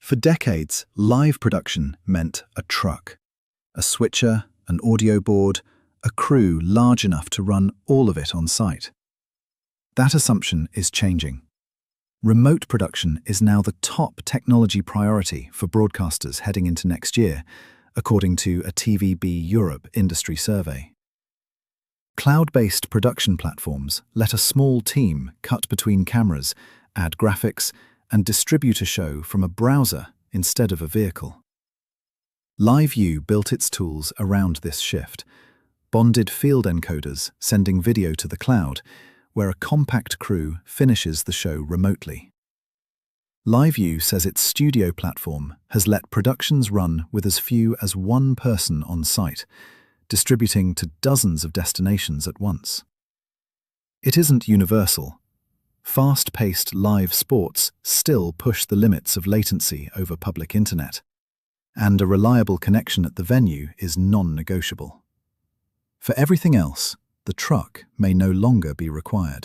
For decades, live production meant a truck, a switcher, an audio board, a crew large enough to run all of it on site. That assumption is changing. Remote production is now the top technology priority for broadcasters heading into next year, according to a TVB Europe industry survey. Cloud-based production platforms let a small team cut between cameras, add graphics, and distribute a show from a browser instead of a vehicle. LiveU built its tools around this shift, bonded field encoders sending video to the cloud, where a compact crew finishes the show remotely. LiveU says its studio platform has let productions run with as few as one person on site, distributing to dozens of destinations at once. It isn't universal. Fast-paced live sports still push the limits of latency over public internet, and a reliable connection at the venue is non-negotiable. For everything else, the truck may no longer be required.